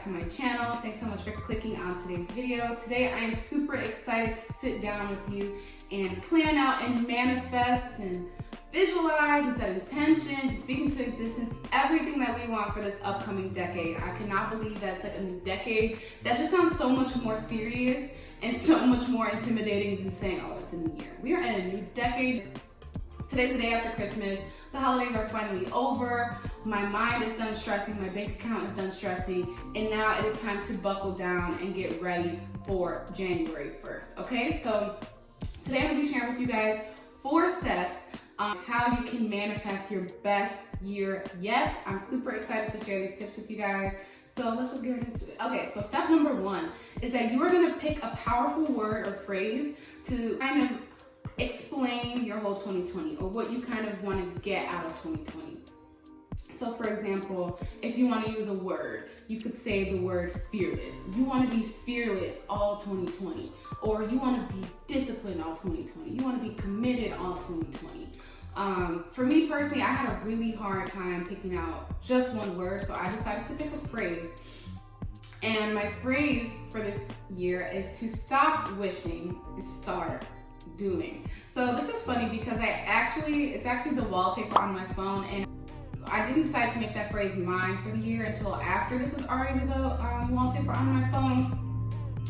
to my channel. Thanks so much for clicking on today's video. Today I am super excited to sit down with you and plan out and manifest and visualize and set intentions and speak into existence everything that we want for this upcoming decade. I cannot believe that's like a new decade. That just sounds so much more serious and so much more intimidating than saying, oh, it's a new year. We are in a new decade. Today's the day after Christmas. The holidays are finally over. My mind is done stressing, my bank account is done stressing, and now it is time to buckle down and get ready for January 1st, okay? So today I'm gonna be sharing with you guys 4 steps on how you can manifest your best year yet. I'm super excited to share these tips with you guys. So let's just get right into it. Okay, so step number 1 is that you are gonna pick a powerful word or phrase to kind of explain your whole 2020 or what you kind of want to get out of 2020. So for example, if you want to use a word, you could say the word fearless. You want to be fearless all 2020, or you want to be disciplined all 2020. You want to be committed all 2020. For me personally, I had a really hard time picking out just one word, so I decided to pick a phrase. And my phrase for this year is to stop wishing and start doing. So this is funny because it's actually the wallpaper on my phone, and I didn't decide to make that phrase mine for the year until after this was already the wallpaper on my phone.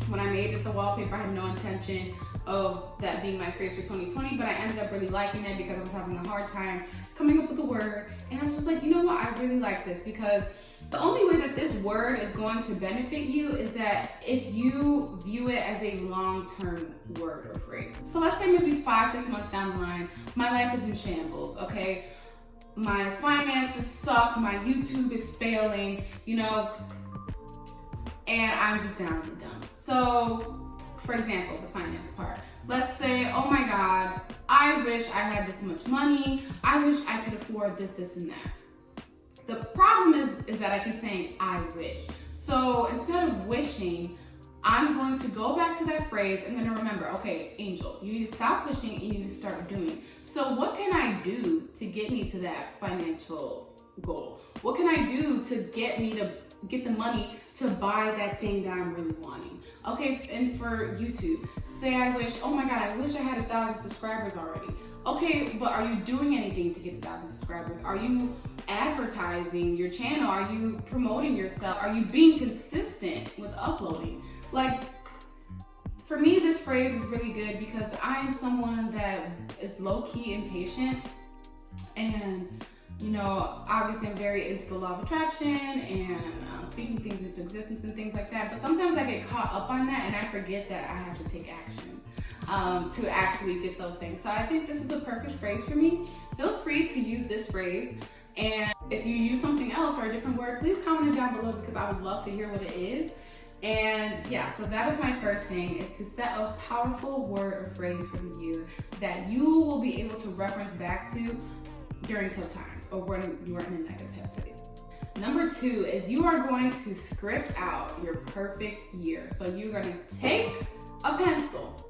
When I made it the wallpaper, I had no intention of that being my phrase for 2020, but I ended up really liking it because I was having a hard time coming up with a word, and I was just like, you know what, I really like this, because the only way that this word is going to benefit you is that if you view it as a long-term word or phrase. So let's say maybe 5-6 months down the line, my life is in shambles, okay? My finances suck, my YouTube is failing, and I'm just down in the dumps. So, for example, the finance part. Let's say, oh my God, I wish I had this much money. I wish I could afford this, this, and that. The problem is that I keep saying, I wish. So instead of wishing, I'm going to go back to that phrase. I'm going to remember, okay, Angel, you need to stop wishing and you need to start doing. So what can I do to get me to that financial goal? What can I do to get me to get the money to buy that thing that I'm really wanting? Okay, and for YouTube, say I wish, oh my God, I wish I had 1,000 subscribers already. Okay, but are you doing anything to get 1,000 subscribers? Are you advertising your channel? Are you promoting yourself? Are you being consistent with uploading? Like, for me, this phrase is really good because I am someone that is low-key impatient, and obviously I'm very into the law of attraction and speaking things into existence and things like that, but sometimes I get caught up on that and I forget that I have to take action to actually get those things. So I think this is a perfect phrase for me. Feel free to use this phrase, and if you use something else or a different word, please comment it down below because I would love to hear what it is. And yeah, so that is my first thing, is to set a powerful word or phrase for the year that you will be able to reference back to during tough times or when you are in a negative headspace. Number 2 is you are going to script out your perfect year. So you're going to take a pencil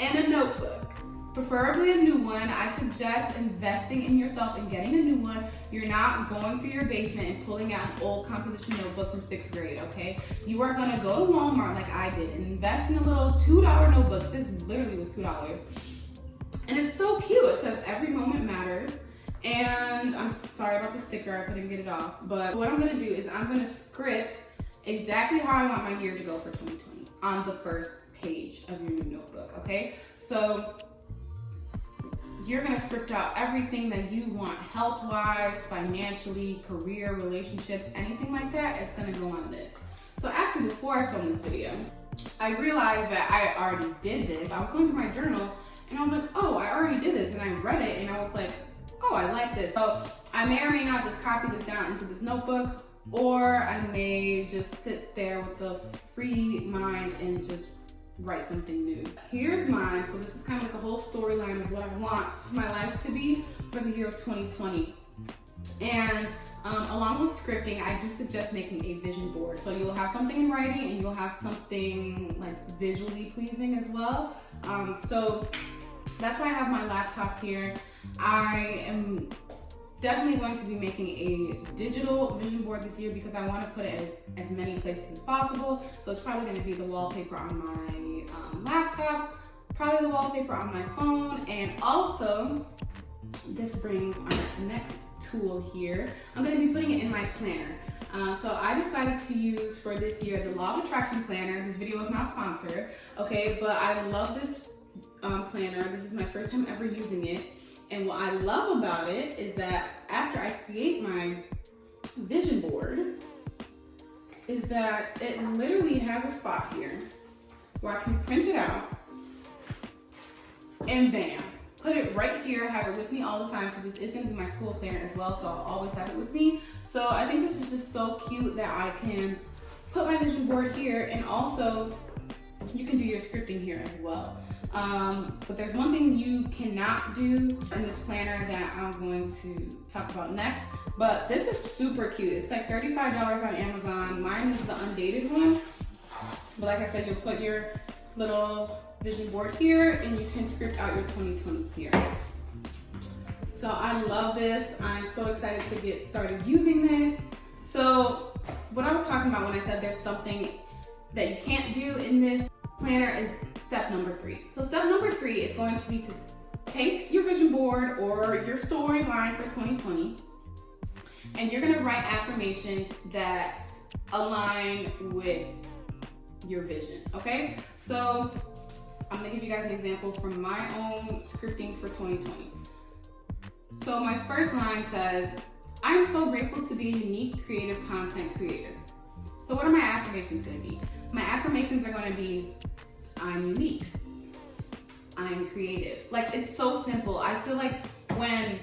and a notebook, preferably a new one. I suggest investing in yourself and getting a new one. You're not going through your basement and pulling out an old composition notebook from 6th grade, okay? You are gonna go to Walmart like I did and invest in a little $2 notebook. This literally was $2. And it's so cute. It says every moment matters. And I'm sorry about the sticker, I couldn't get it off. But what I'm gonna do is I'm gonna script exactly how I want my year to go for 2020 on the first page of your new notebook, okay? So you're gonna script out everything that you want health-wise, financially, career, relationships, anything like that, it's gonna go on this. So actually, before I filmed this video, I realized that I already did this. I was going through my journal and I was like, oh, I already did this, and I read it and I was like, oh, I like this. So I may or may not just copy this down into this notebook, or I may just sit there with a free mind and just write something new. Here's mine. So this is kind of like a whole storyline of what I want my life to be for the year of 2020. And along with scripting, I do suggest making a vision board. So you'll have something in writing and you'll have something like visually pleasing as well. So that's why I have my laptop here. I am definitely going to be making a digital vision board this year because I want to put it in as many places as possible. So it's probably going to be the wallpaper on my laptop, probably the wallpaper on my phone, and also this brings our next tool here. I'm going to be putting it in my planner. So I decided to use for this year the Law of Attraction Planner. This video is not sponsored, okay, but I love this planner. This is my first time ever using it. And what I love about it is that after I create my vision board, is that it literally has a spot here where I can print it out and bam, put it right here, have it with me all the time because this is going to be my school planner as well, so I'll always have it with me. So I think this is just so cute that I can put my vision board here, and also you can do your scripting here as well. But there's one thing you cannot do in this planner that I'm going to talk about next. But this is super cute. It's like $35 on Amazon. Mine is the undated one. But like I said, you'll put your little vision board here and you can script out your 2020 here. So I love this. I'm so excited to get started using this. So what I was talking about when I said there's something that you can't do in this planner is step number 3. So step number 3 is going to be to take your vision board or your storyline for 2020 and you're going to write affirmations that align with your vision, okay? So I'm going to give you guys an example from my own scripting for 2020. So my first line says, I'm so grateful to be a unique creative content creator. So what are my affirmations going to be? My affirmations are going to be, I'm unique, I'm creative. Like, it's so simple. I feel like when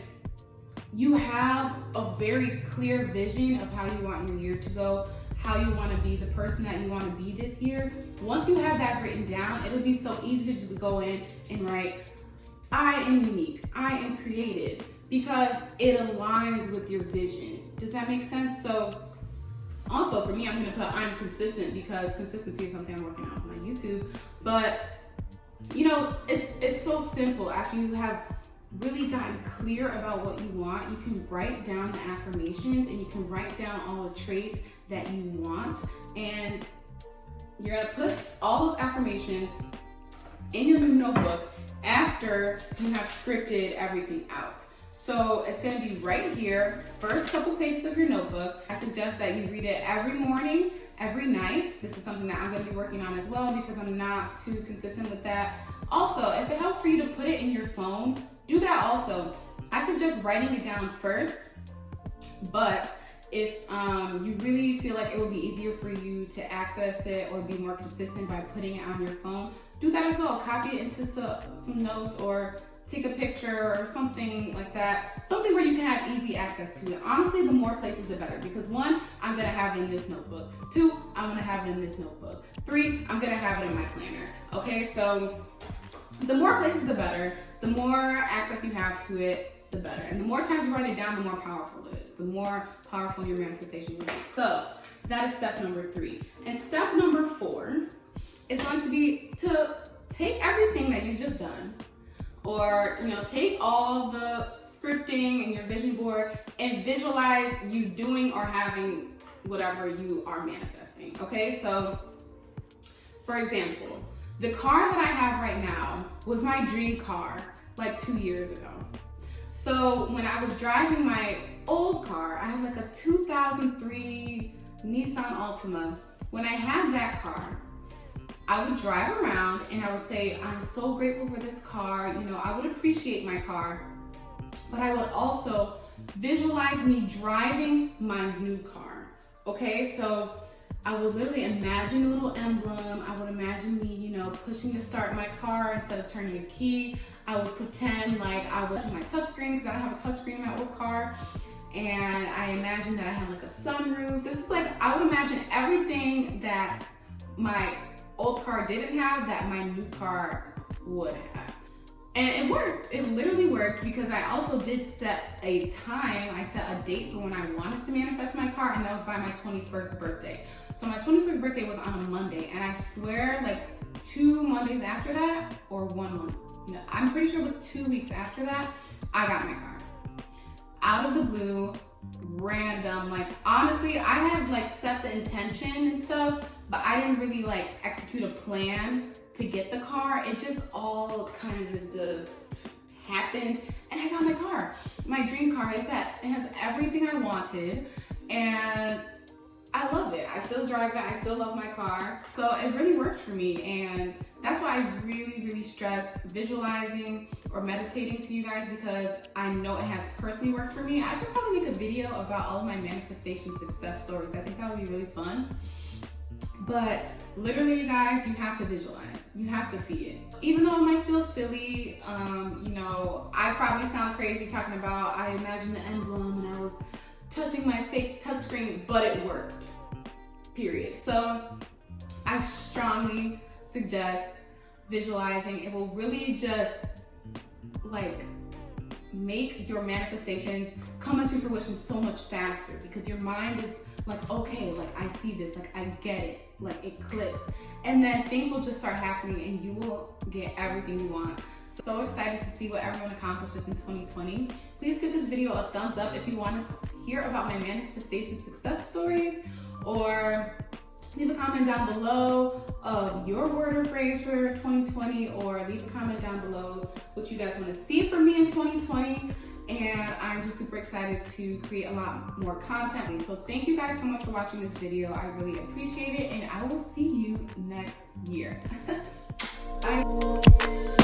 you have a very clear vision of how you want your year to go, how you want to be, the person that you want to be this year, once you have that written down, it'll be so easy to just go in and write, I am unique, I am creative, because it aligns with your vision. Does that make sense? So also for me, I'm gonna put I'm consistent because consistency is something I'm working on with my YouTube. But you know, it's so simple. After you have really gotten clear about what you want, you can write down the affirmations and you can write down all the traits that you want. And you're gonna put all those affirmations in your new notebook after you have scripted everything out. So it's going to be right here, first couple pages of your notebook. I suggest that you read it every morning, every night. This is something that I'm going to be working on as well because I'm not too consistent with that. Also, if it helps for you to put it in your phone, do that also. I suggest writing it down first, but if you really feel like it would be easier for you to access it or be more consistent by putting it on your phone, do that as well. Copy it into some notes or take a picture or something like that. Something where you can have easy access to it. Honestly, the more places the better, because 1, I'm gonna have it in this notebook. 2, I'm gonna have it in this notebook. 3, I'm gonna have it in my planner. Okay, so the more places the better. The more access you have to it, the better. And the more times you write it down, the more powerful it is. The more powerful your manifestation will be. So that is step number 3. And step number 4 is going to be to take everything that you've just done, or take all the scripting and your vision board and visualize you doing or having whatever you are manifesting. Okay, so for example, the car that I have right now was my dream car like 2 years ago. So when I was driving my old car, I had like a 2003 Nissan Altima. When I had that car, I would drive around and I would say, I'm so grateful for this car. I would appreciate my car, but I would also visualize me driving my new car. Okay, so I would literally imagine a little emblem. I would imagine me, pushing to start my car instead of turning a key. I would pretend like I was on my touchscreen because I don't have a touchscreen in my old car. And I imagined that I had like a sunroof. This is like, I would imagine everything that my old car didn't have that my new car would have. And it worked. It literally worked because I also did set a time. I set a date for when I wanted to manifest my car, and that was by my 21st birthday. So my 21st birthday was on a Monday, and I swear like 2 Mondays after that, or 1 month, I'm pretty sure it was 2 weeks after that, I got my car. out of the blue, random. Like, honestly, I had like set the intention and stuff, but I didn't really like execute a plan to get the car. It just all kind of just happened, and I got my car. My dream car is that it has everything I wanted, and I love it. I still drive it. I still love my car. So it really worked for me, and that's why I really stress visualizing or meditating to you guys, because I know it has personally worked for me. I should probably make a video about all of my manifestation success stories. I think that would be really fun. But literally, you guys, you have to visualize. You have to see it. Even though it might feel silly, you know, I probably sound crazy talking about I imagined the emblem and I was touching my fake touchscreen, but it worked, period. So I strongly suggest visualizing. It will really just like make your manifestations come into fruition so much faster, because your mind is like, okay, like I see this, like I get it, like it clicks. And then things will just start happening and you will get everything you want. So excited to see what everyone accomplishes in 2020. Please give this video a thumbs up if you want to hear about my manifestation success stories, or leave a comment down below of your word or phrase for 2020, or leave a comment down below what you guys want to see from me in 2020. And I'm just super excited to create a lot more content. So thank you guys so much for watching this video. I really appreciate it, and I will see you next year. Bye.